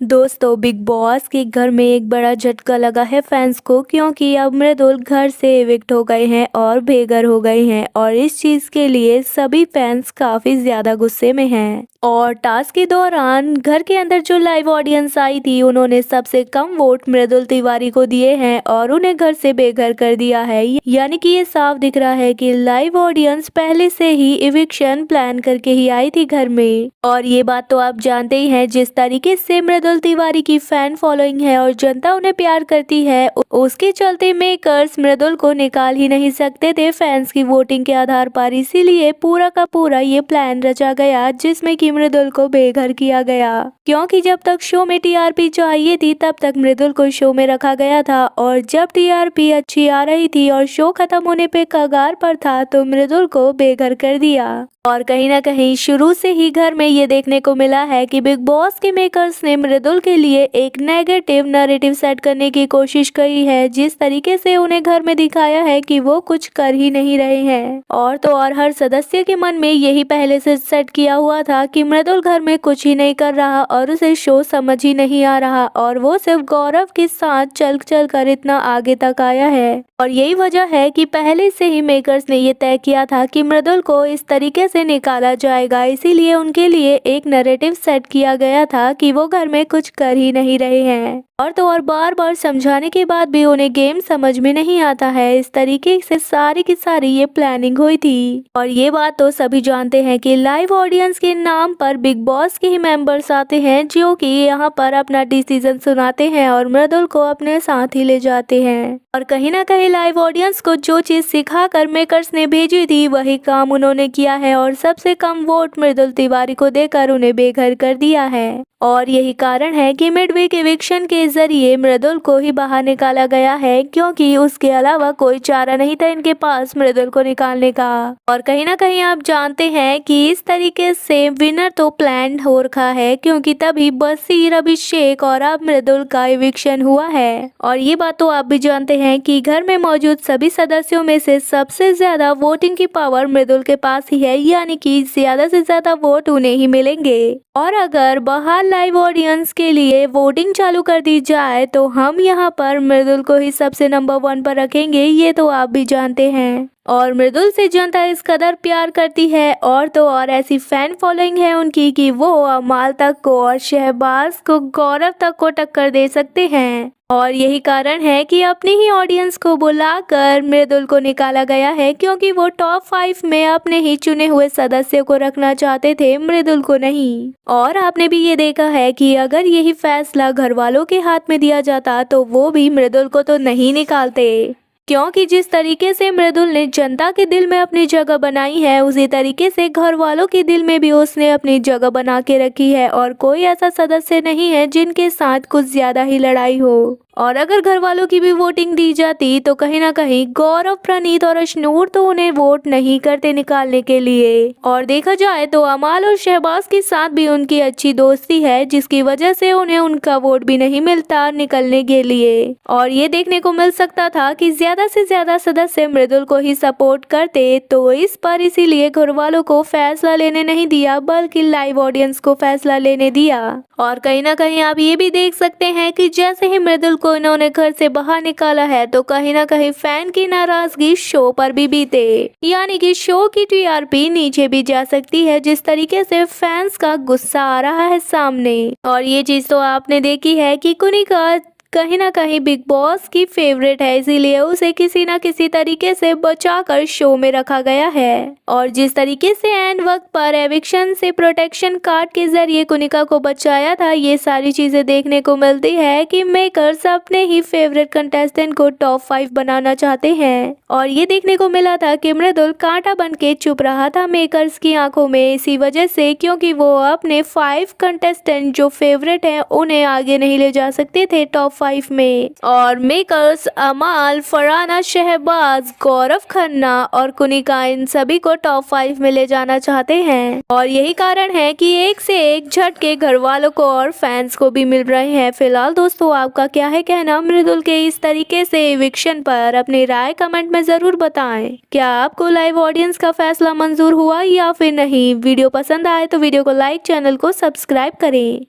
दोस्तों, big boss के घर में एक बड़ा झटका लगा है फैंस को, क्योंकि अब मृदुल घर से एविक्ट हो गए हैं और बेघर हो गए हैं और इस चीज के लिए सभी फैंस काफी ज्यादा गुस्से में हैं। और टास्क के दौरान घर के अंदर जो लाइव ऑडियंस आई थी, उन्होंने सबसे कम वोट मृदुल तिवारी को दिए हैं और उन्हें घर से बेघर कर दिया है। यानी कि ये साफ दिख रहा है कि लाइव ऑडियंस पहले से ही इविक्शन प्लान करके ही आई थी घर में। और ये बात तो आप जानते ही हैं, जिस तरीके से मृदुल तिवारी की फैन फॉलोइंग है और जनता उन्हें प्यार करती है, उसके चलते मेकर्स मृदुल को निकाल ही नहीं सकते थे फैंस की वोटिंग के आधार पर। इसीलिए पूरा का पूरा ये प्लान रचा गया, जिसमें कि मृदुल को बेघर किया गया। क्योंकि जब तक शो में टीआरपी चाहिए थी, तब तक मृदुल को शो में रखा गया था, और जब टीआरपी अच्छी आ रही थी और शो खत्म होने पे कगार पर था, तो मृदुल को बेघर कर दिया। और कहीं ना कहीं शुरू से ही घर में ये देखने को मिला है कि बिग बॉस के मेकर्स ने मृदुल के लिए एक नेगेटिव नैरेटिव सेट करने की कोशिश करी है, जिस तरीके से उन्हें घर में दिखाया है कि वो कुछ कर ही नहीं रहे हैं। और तो और हर सदस्य के मन में यही पहले से सेट किया हुआ था कि मृदुल घर में कुछ ही नहीं कर रहा और उसे शो समझ ही नहीं आ रहा, और वो सिर्फ गौरव के साथ चल चल कर इतना आगे तक आया है। और यही वजह है कि पहले से ही मेकर्स ने ये तय किया था कि मृदुल को इस तरीके से निकाला जाएगा। इसीलिए उनके लिए एक नैरेटिव सेट किया गया था कि वो घर में कुछ कर ही नहीं रहे हैं। और तो और बार बार समझाने के बाद भी उन्हें गेम समझ में नहीं आता है। इस तरीके से सारी की सारी ये प्लानिंग हुई थी। और ये बात तो सभी जानते हैं कि लाइव ऑडियंस के नाम पर बिग बॉस के ही मेंबर्स आते हैं, जो कि यहाँ पर अपना डिसीजन सुनाते हैं और मृदुल को अपने साथ ही ले जाते हैं। और कहीं ना कहीं लाइव ऑडियंस को जो चीज सिखाकर मेकर्स ने भेजी थी, वही काम उन्होंने किया है और सबसे कम वोट मृदुल तिवारी को देकर उन्हें बेघर कर दिया है। और यही कारण है कि मिडवीक इविक्शन के जरिए मृदुल को ही बाहर निकाला गया है, क्योंकि उसके अलावा कोई चारा नहीं था इनके पास मृदुल को निकालने का। और कहीं ना कहीं आप जानते हैं कि इस तरीके से विनर तो प्लान हो रखा है, क्योंकि तभी बसीर, अभिषेक और अब मृदुल का इविक्शन हुआ है। और ये बात तो आप भी जानते हैं कि घर में मौजूद सभी सदस्यों में से सबसे ज्यादा वोटिंग की पावर मृदुल के पास ही है, यानी कि ज्यादा से ज्यादा वोट उन्हें ही मिलेंगे। और अगर बाहर लाइव ऑडियंस के लिए वोटिंग चालू कर दी जाए, तो हम यहाँ पर मृदुल को ही सबसे नंबर 1 पर रखेंगे, ये तो आप भी जानते हैं। और मृदुल से जनता इस कदर प्यार करती है, और तो और ऐसी फैन फॉलोइंग है उनकी कि वो अमाल तक को और शहबाज को, गौरव तक को टक्कर दे सकते हैं। और यही कारण है कि अपनी ही ऑडियंस को बुलाकर मृदुल को निकाला गया है, क्योंकि वो टॉप 5 में अपने ही चुने हुए सदस्य को रखना चाहते थे, मृदुल को नहीं। और आपने भी ये देखा है कि अगर यही फैसला घर वालों के हाथ में दिया जाता, तो वो भी मृदुल को तो नहीं निकालते। क्योंकि जिस तरीके से मृदुल ने जनता के दिल में अपनी जगह बनाई है, उसी तरीके से घर वालों के दिल में भी उसने अपनी जगह बना के रखी है। और कोई ऐसा सदस्य नहीं है जिनके साथ कुछ ज्यादा ही लड़ाई हो। और अगर घर वालों की भी वोटिंग दी जाती, तो कहीं ना कहीं गौरव, प्रणीत और अशनूर तो उन्हें वोट नहीं करते निकालने के लिए। और देखा जाए तो अमाल और शहबाज के साथ भी उनकी अच्छी दोस्ती है, जिसकी वजह से उन्हें उनका वोट भी नहीं मिलता निकलने के लिए। और ये देखने को मिल सकता था कि ज्यादा से ज्यादा सदस्य मृदुल को ही सपोर्ट करते, तो इस पर इसीलिए घर वालों को फैसला लेने नहीं दिया, बल्कि लाइव ऑडियंस को फैसला लेने दिया। और कहीं ना कहीं आप ये भी देख सकते हैं कि जैसे ही मृदुल को इन्होंने घर से बाहर निकाला है, तो कहीं ना कहीं फैन की नाराजगी शो पर भी बीते, यानी कि शो की टीआरपी नीचे भी जा सकती है, जिस तरीके से फैंस का गुस्सा आ रहा है सामने। और ये चीज तो आपने देखी है कि कुनिका कहीं ना कहीं बिग बॉस की फेवरेट है, इसीलिए उसे किसी ना किसी तरीके से बचाकर शो में रखा गया है। और जिस तरीके से एंड वक्त पर एविक्शन से प्रोटेक्शन कार्ड के जरिए कुनिका को बचाया था, ये सारी चीजें देखने को मिलती है कि मेकर्स अपने ही फेवरेट कंटेस्टेंट को टॉप 5 बनाना चाहते हैं। और ये देखने को मिला था कि मृदुल कांटा बन के चुप रहा था मेकर्स की आंखों में, इसी वजह से, क्योंकि वो अपने 5 कंटेस्टेंट जो फेवरेट हैं उन्हें आगे नहीं ले जा सकते थे टॉप 5 में। और मेकर्स अमाल, फरहाना, शहबाज, गौरव खन्ना और कुनिका, इन सभी को टॉप 5 में ले जाना चाहते हैं। और यही कारण है कि एक से एक झटके घर वालों को और फैंस को भी मिल रहे हैं। फिलहाल दोस्तों, आपका क्या है कहना मृदुल के इस तरीके से इविक्शन पर? अपनी राय कमेंट में जरूर बताएं। क्या आपको लाइव ऑडियंस का फैसला मंजूर हुआ या फिर नहीं? वीडियो पसंद आए तो वीडियो को लाइक, चैनल को सब्सक्राइब करें।